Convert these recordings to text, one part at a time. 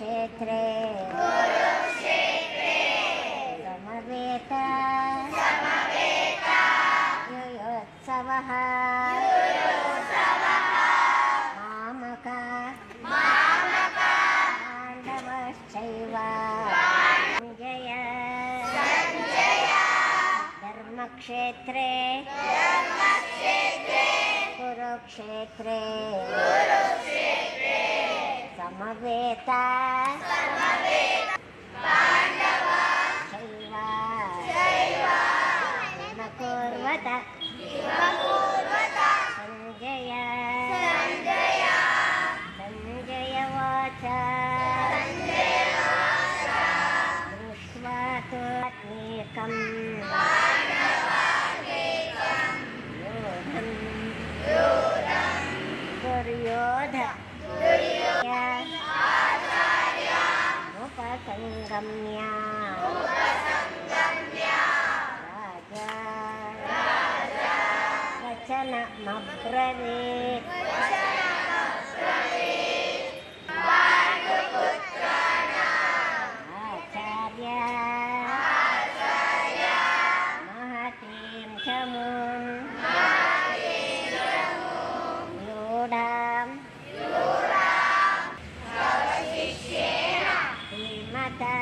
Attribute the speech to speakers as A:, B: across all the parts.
A: कुरुक्षेत्रे समवेत युयोत्सवः मामक पाण्डवश्चैव संजय धर्मक्षेत्रे कुरुक्षेत्रे समवेत शैव न कुर्वत संजय वाच दृष्ट्वा तु अनेकं दुर्योधनोपसंगम्य राजा वचनमब्रवीत् आचार्य महतीं चमूं यूढाम् धीमता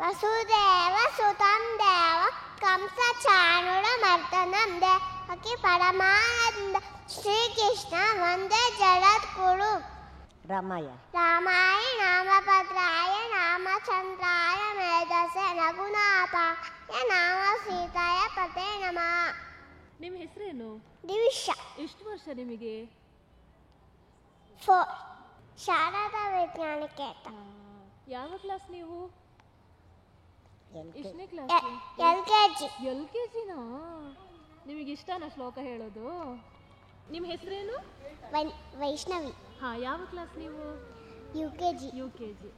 B: వసుదేవ సుతం దేవ కంస చాణుర మర్దనం దేవకి పరమానంద శ్రీకృష్ణ వందే జగద్గురు.
A: రామాయ
B: నామభద్రాయ రామచంద్రాయ ಮೇಧಸೆ ರಘುನಾಥಾಯ ನಾಮ ಸೀತಾಯ ಪತೆ ನಮಃ.
C: ನಿಮ್ಮ ಹೆಸರೇನು?
B: ದಿವಿಷ.
C: ಎಷ್ಟು ವರ್ಷ ನಿಮಗೆ?
B: 4. ಶಾರದಾ ವಿಜ್ಞಾನಿಕೇತ.
C: ಯಾವ ಕ್ಲಾಸ್ ನೀವು? ಎಷ್ಟನೇ ಕ್ಲಾಸ್?
B: LKG.
C: LKGನಾ? ನಿಮಗೆ ಇಷ್ಟನಾ ಶ್ಲೋಕ ಹೇಳೋದು? ನಿಮ್ಮ ಹೆಸರೇನು?
B: ವೈಷ್ಣವಿ.
C: ಹಾಂ, ಯಾವ ಕ್ಲಾಸ್ ನೀವು?
B: UKG.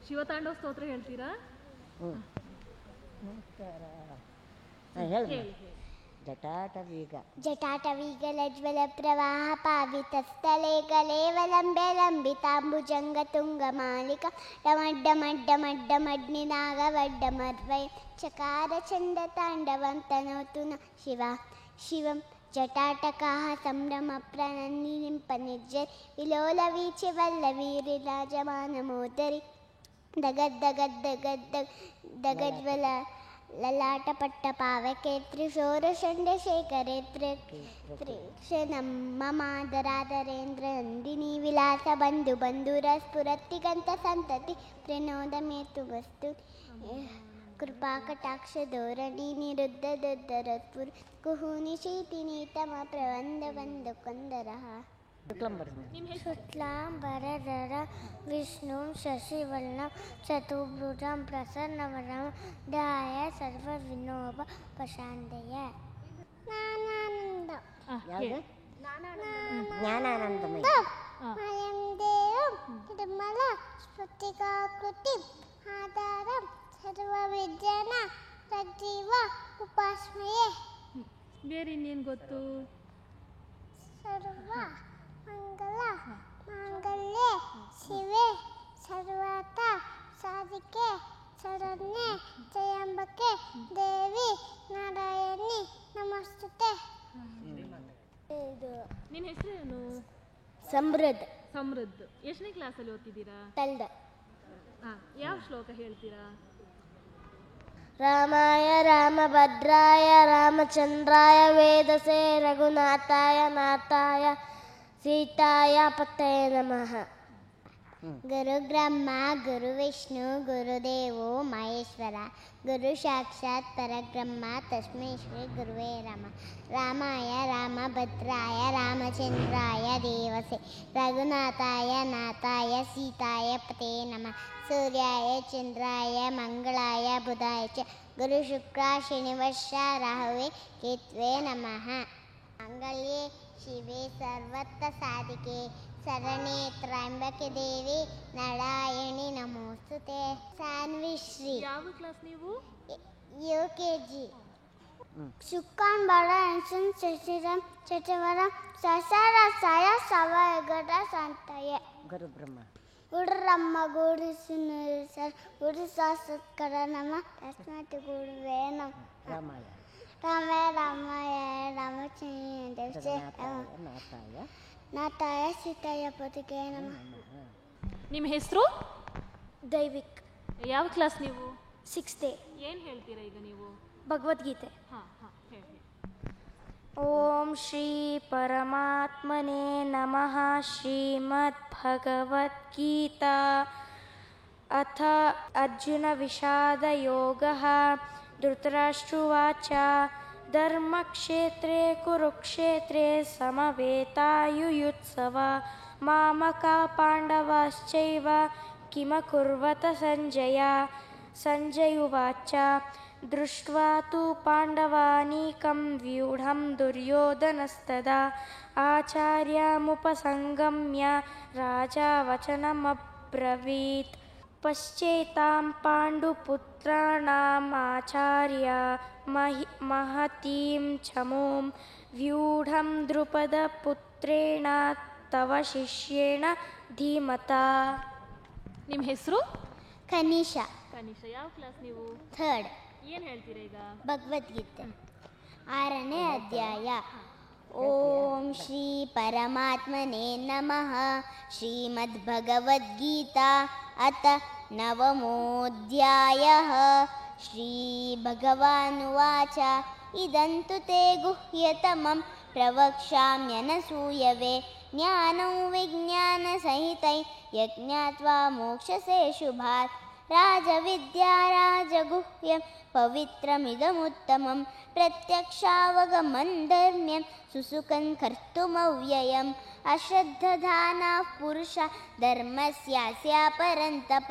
C: ಶಿವತಾಂಡವ ಸ್ತೋತ್ರ ಹೇಳ್ತೀರಾ?
A: ಹೇಳಿ.
B: ಜಟಾಟವೀಗಲಜ್ವಲ ಪ್ರವಾಹ ಪಾವಿತಸ್ಥಲೆ ಕಲೇವಲಂಬೆ ಲಂಬಿತಾಂಬುಜಂಗತುಂಗಮಾಲಿಕ ಡಮಡ್ಡಮಡ್ಡಮಡ್ಡಮಡ್ನಿನಾಗವಡ್ಡಮರ್ವೈ ಚಕಾರ ಚಂಡ ತಾಂಡವಂತನೋತು ನ ಶಿವಂ ಜಟಾಟಕಾಹ ಸಂಭ್ರಮ ಪ್ರಣನ್ನಿಂಪನಿರ್ಜರ್ ವಿಲೋಲವೀಚಿ ವಲ್ಲವೀರಿರಾಜಮಾನಮೋದರಿ ದಗಜ್ವಲ ಲಲಾಟಪಟ್ಟ ಪಾವಕೆ ತ್ರಿಶೋರಷಂಡಶೇಖರೆ ಮಮಾದರಾದರೇಂದ್ರ ನಂದಿನಿ ವಿಲಾಸ ಬಂಧು ಬಂಧುರ ಸ್ಫುರತ್ತಿಗಂತ ಸಂತತಿ ಪ್ರಣೋದ ಮೇತು ವಸ್ತು ಕೃಪಾಕಟಾಕ್ಷ ಧೋರಣಿ ನಿರುದ್ಧ ದೊದ್ದರತ್ಪುರ ಕುಹುನಿ ಶೀತಿನೀತಮ ಪ್ರಬಂಧ ಬಂದು ಕೊಂದರಹ. ಶುಕ್ಲಾಂಬರಧರ ವಿಷ್ಣು ಶಶಿವರ್ಣಂ ಚತುರ್ಭುಜಂ ಪ್ರಸನ್ನವದನಂ ಧ್ಯಾಯ ಸರ್ವವಿಘ್ನೋಪ ಪ್ರಶಾಂತಯೇ.
A: ಜ್ಞಾನಾನಂದಮಯ
B: ಅಯಂ ದೇವಂ ನಿರ್ಮಲ ಸ್ಫಟಿಕಾಕೃತಿ ಆಧಾರಂ ಸರ್ವವಿದ್ಯಾನ ತಜ್ಜೀವ ಉಪಾಸ್ಮಯೇ.
C: ಬೇರೆ ಇನ್ನೇನು ಗೊತ್ತು?
B: ಸರ್ವ ಮಂಗಲ ಮಾಂಗಲ್ಯೆ ಶಿವೆ ಸರ್ವಾರ್ಥ ಸಾಧಿಕೆ ಶರಣ್ಯೆ ತ್ರ್ಯಂಬಕೆ ದೇವಿ ನಾರಾಯಣಿ ನಮಸ್ತುತೆ.
C: ನಿನ್ನ ಹೆಸರೇನು?
B: ಸಮೃದ್ಧ.
C: ಎಷ್ಟನೇ ಕ್ಲಾಸಲ್ಲಿ ಓದ್ತಿದ್ದೀರಾ?
B: ತಲ್ದ.
C: ಹಾಂ, ಯಾವ ಶ್ಲೋಕ ಹೇಳ್ತೀರಾ?
B: ರಾಮಾಯ ರಾಮಭದ್ರಾಯ ರಾಮಚಂದ್ರಾಯ ವೇದಸೆ ರಘುನಾಥಾಯ ನಾಥಾಯ ಸೀತಾಯ ಪತೇ ನಮಃ. ಗುರು ಬ್ರಹ್ಮ ಗುರು ವಿಷ್ಣು ಗುರುದೇವೋ ಮಹೇಶ್ವರ ಗುರು ಸಾಕ್ಷಾತ್ ಪರಬ್ರಹ್ಮ ತಸ್ಮೈ ಶ್ರೀ ಗುರುವೇ ನಮಃ. ರಾಮಾಯ ರಾಮಭದ್ರಾಯ ರಾಮಚಂದ್ರಾಯ ದೇವಸೆ ರಘುನಾಥಾಯ ನಾಥಾಯ ಸೀತಾಯ ಪತೇ ನಮಃ. ಸೂರ್ಯಾಯ ಚಂದ್ರಾಯ ಮಂಗಳಾಯ ಬುಧಾಯ ಚ ಗುರು ಶುಕ್ರ ಶನಿವಶ ರಾಹುವೇ ಕೇತ್ವೇ ನಮಃ. ಮಂಗಲ್ಯೆ ಶಿವೆ ಸರ್ವತ್ರ ಸಾಧಿಕೆ ಶರಣೆ ತ್ರ್ಯಂಬಕೆ ದೇವಿ ನಾರಾಯಣಿ ನಮೋಸ್ತುತೆ. ಸಾನ್ವಿಶ್ರೀ.
C: ಯಾವ ಕ್ಲಾಸ್ ನೀವು?
B: UKG. ಶುಕ್ಕಾನ್ ಬರ ಅನ್ಸನ್ ಶಶಿರಂ ಚಟವರಂ ಸಸರಸಾಯ ಸವಗಡ ಸಂತಯ.
A: ಗುರು ಬ್ರಹ್ಮ
B: ಗುರುರಮ್ಮ ಗುರು ಸುನಸರ್ ಗುರು ಸತ್ಕರ ನಮ ತಸ್ಮಾತ್ ಗುರುವೇ ನಮಃ.
A: ರಾಮಾಯ
B: ರಾಮಾಯ ರಾಮಚಂದ್ರ ನಾಥಾಯ ಸೀತಾಯ ಪತಿಗೆ ನಮಃ.
C: ನಿಮ್ಮ ಹೆಸರು?
B: ದೈವಿಕ್.
C: ಯಾವ ಕ್ಲಾಸ್ ನೀವು?
B: 6th.
C: ಏನು ಹೇಳ್ತೀರಾ ಈಗ ನೀವು?
B: ಭಗವದ್ಗೀತೆ.
C: ಹಾಂ ಹೇಳಿ.
D: ಓಂ ಶ್ರೀ ಪರಮಾತ್ಮನೇ ನಮಃ. ಶ್ರೀಮದ್ಭಗವದ್ಗೀತಾ ಅಥ ಅರ್ಜುನ ವಿಷಾದ ಯೋಗಃ. ಧೃತರಾಷ್ಟ್ರೋವಾಚ ಧರ್ಮಕ್ಷೇತ್ರೇ ಕುರುಕ್ಷೇತ್ರೇ ಸಮವೇತಾಯುಯುತ್ಸವ ಮಾಮಕಾ ಪಾಂಡವಾಶ್ಚೈವ किमकुर्वत सञ्जय सञ्जय उवाच दृष्ट्वा तु पाण्डवानीकं व्यूढं दुर्योधनस्तदा आचार्यमुपसङ्गम्य राजा वचनमब्रवीत् पश्चेतां पाण्डुपुत्राणाम् आचार्य महतीं चमूं व्यूढं द्रुपदपुत्रेण तव ಶಿಷ್ಯೇಣ ಧೀಮತಾ.
C: ನಿಮ್ಮ ಹೆಸರು?
B: ಕನಿಷಾ.
C: ಕನಿಷಾ, ಯಾವ ಕ್ಲಾಸ್ ನೀವು?
B: ಥರ್ಡ್.
C: ಏನು ಹೇಳ್ತೀರಾ ಈಗ?
B: ಭಗವದ್ಗೀತೆ 6ನೇ ಅಧ್ಯಾಯ. ಓಂ ಶ್ರೀ ಪರಮಾತ್ಮನೇ ನಮಃ. ಶ್ರೀಮದ್ಭಗವದ್ಗೀತಾ ಅಥ ನವಮೋऽಧ್ಯಾಯಃ. ಶ್ರೀಭಗವಾನುವಾಚ ಇದಂತು ತೇ ಗುಹ್ಯತಮಂ ಪ್ರವಕ್ಷ್ಯಾಮ್ಯನಸೂಯವೆ ಜ್ಞಾನಂ ವಿಜ್ಞಾನಸಹಿತೈ ಯಜ್ಞಾತ್ವಾ ಮೋಕ್ಷಸೇ ಶುಭಾತ್. ರಾಜವಿದ್ಯಾ ರಾಜಗುಹ್ಯಂ ಪವಿತ್ರಮಿದಮುತ್ತಮಂ ಪ್ರತ್ಯಕ್ಷಾವಗಮನ್ ಧರ್ಮ್ಯಂ ಸುಸುಖಂ ಕರ್ತುಮವ್ಯಯಂ. ಅಶ್ರದ್ಧಧಾನಾಃ ಪುರುಷಾ ಧರ್ಮಸ್ಯಾಸ್ಯ ಪರಂತಪ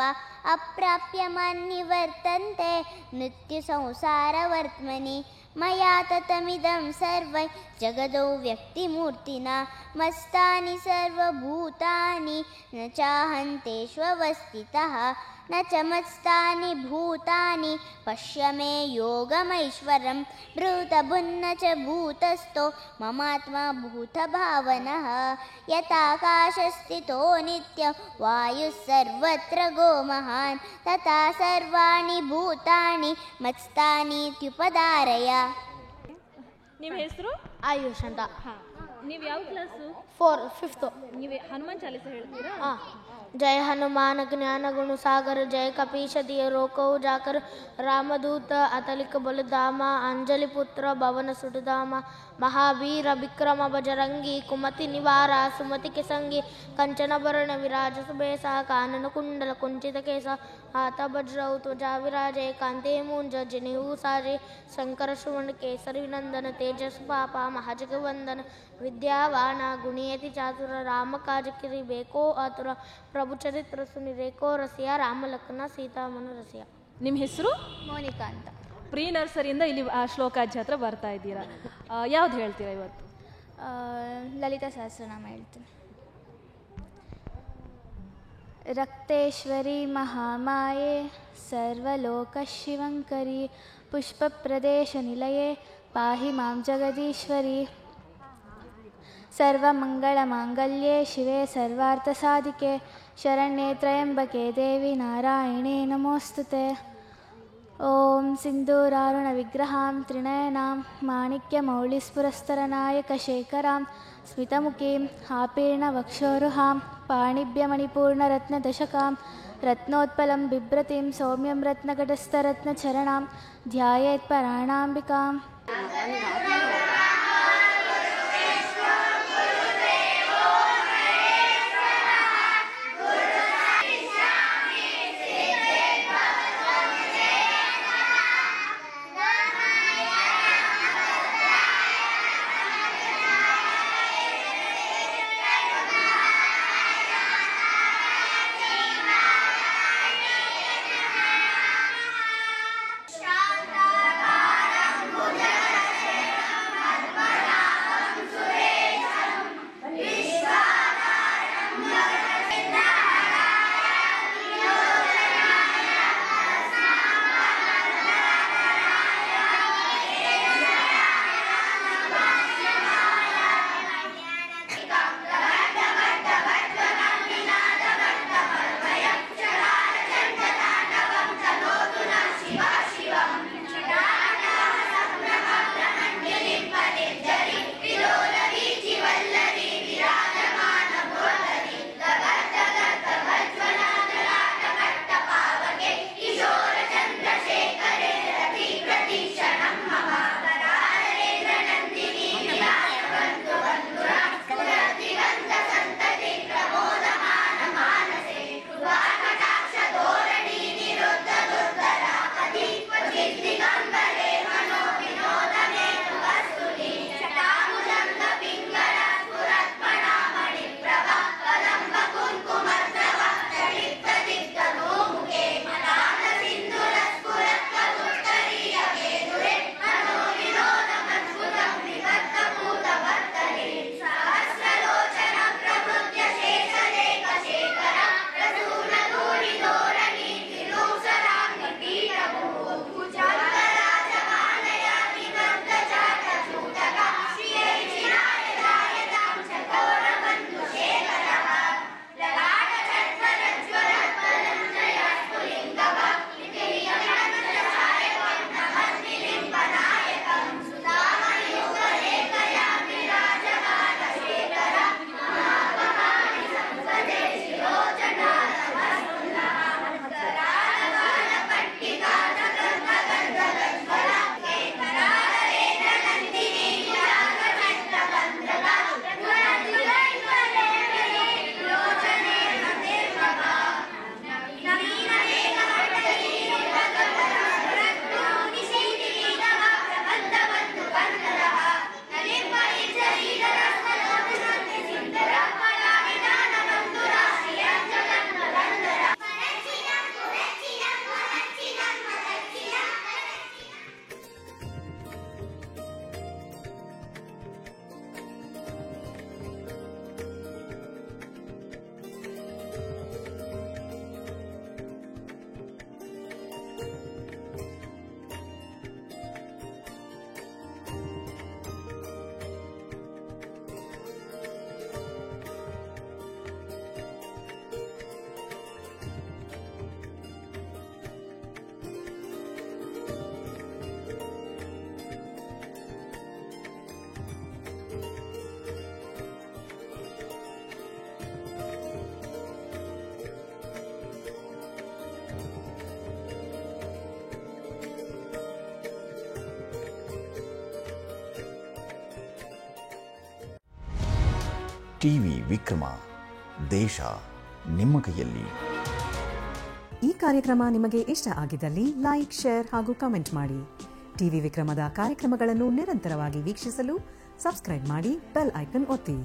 B: ಅಪ್ರಾಪ್ಯಮನ್ನಿವರ್ತನ್ತೆ ಮೃತ್ಯುಸಂಸಾರವರ್ತ್ಮನಿ. ಮಯಾ ತತಮಿದಂ ಸರ್ವೈ ಜಗದೌ ವ್ಯಕ್ತಿಮೂರ್ತಿನಾ ಮಸ್ತಾನಿ ಸರ್ವಭೂತಾನಿ ನ ಚಾಹಂತೇಷ್ವವಸ್ಥಿತಃ ನ ಚ ಮತ್ಸ್ಥಾನಿ ಭೂತಾನಿ ಪಶ್ಯ ಮೇ ಯೋಗಮೈಶ್ವರಂ. ಭೂತಭುನ್ನ ಚ ಭೂತಸ್ಥೋ ಮಮಾತ್ಮ ಭೂತಭಾವನಃ. ಯಥಾಕಾಶಸ್ಥಿತೋ ನಿತ್ಯಂ ವಾಯುಃ ಸರ್ವತ್ರ ಗೋ ಮಹಾನ್ ತಥಾ ಸರ್ವಾಣಿ ಭೂತಾನಿ ಮತ್ಸ್ಥಾನೀತ್ಯುಪಧಾರಯ.
C: ನಿಮ್ಮ ಹೆಸರು?
E: ಆಯುಷ್ ಅಂತ.
C: ಹಾಂ, ನೀವು ಯಾವ ಕ್ಲಾಸು?
E: 5th.
C: ನೀವು ಹನುಮಾನ್ ಚಾಲಿಸ ಹೇಳ್ತೀರಾ?
E: जय हनुमान ज्ञान गुण सागर जय कपीश दिय रोको जाकर रामदूत अतलिक बलधामा अंजलि पुत्र भवन सुटधामा महावीर विक्रम बजरंगी कुमति निवारा सुमति के संगी कंचन भरण विराज सुबेसा कानन कुंडल कुंचित केसा हाथ वज्रौ त्वचा विराजे कांते मूंज जनेऊ साजे शंकर सुवर्ण केसरी नंदन तेजस पापा महाजगवंदन विद्यावान गुणियति चातुर राम काज किरि बेको आतुर प्रभु चरित्र सुनिरेको रसिया ರಾಮ ಲಕ್ಷ್ಮಣ ಸೀತಾಮನ ರಸಿಯ.
C: ನಿಮ್ಮ ಹೆಸರು?
E: ಮೋನಿಕಾ ಅಂತ.
C: ಪ್ರೀ ನರ್ಸರಿಯಿಂದ ಇಲ್ಲಿ ಶ್ಲೋಕಾಜ್ಯ ಹತ್ರ ಬರ್ತಾ ಇದ್ದೀರಾ. ಯಾವ್ದು ಹೇಳ್ತೀರಾ ಇವತ್ತು?
E: ಲಲಿತಾ ಸಹಸ್ರನಾಮ ಹೇಳ್ತೀನಿ.
F: ರಕ್ತೇಶ್ವರಿ ಮಹಾಮಾಯೆ ಸರ್ವಲೋಕಶಿವಂಕರಿ ಪುಷ್ಪಪ್ರದೇಶನಿಲಯೇ ಪಾಹಿ ಮಾಂ ಜಗದೀಶ್ವರಿ. ಸರ್ವಮಂಗಳಮಾಂಗಲ್ಯೆ ಶಿವೆ ಸರ್ವಾರ್ಥಸಾಧಿಕೆ ಶರಣ್ಯೆ ತ್ರಯಂಬಕೆ ದೇವಿ ನಾರಾಯಣೇ ನಮೋಸ್ತುತೆ. ಓಂ ಸಿಂಧೂರಾರುಣ ವಿಗ್ರಹಾಂ ತ್ರಿನಯನಾಂ ಮಾಣಿಕ್ಯಮೌಳಿಸ್ಫುರಸ್ತರನಾಯಕಶೇಖರಾಂ ಸ್ಮಿತಮುಖೀಂ ಆಪೀರ್ಣವಕ್ಷೋರುಹಾಂ ಪಾಣಿಭ್ಯಮಣಿಪೂರ್ಣರತ್ನದಶಕಾಂ ರತ್ನೋತ್ಪಲಂ ಬಿಭ್ರತಿಂ ಸೌಮ್ಯಂ ರತ್ನಘಟಸ್ಥರತ್ನಚರಣಾಂ ಧ್ಯಾಯೇತ್ಪರಾಣಾಂಬಿಕಾಂ.
G: ಟಿವಿ ವಿಕ್ರಮ, ದೇಶ ನಿಮ್ಮ ಕೈಯಲ್ಲಿ.
H: ಈ ಕಾರ್ಯಕ್ರಮ ನಿಮಗೆ ಇಷ್ಟ ಆಗಿದ್ದಲ್ಲಿ ಲೈಕ್, ಶೇರ್ ಹಾಗೂ ಕಮೆಂಟ್ ಮಾಡಿ. ಟಿವಿ ವಿಕ್ರಮದ ಕಾರ್ಯಕ್ರಮಗಳನ್ನು ನಿರಂತರವಾಗಿ ವೀಕ್ಷಿಸಲು ಸಬ್ಸ್ಕ್ರೈಬ್ ಮಾಡಿ, ಬೆಲ್ ಐಕನ್ ಒತ್ತಿ.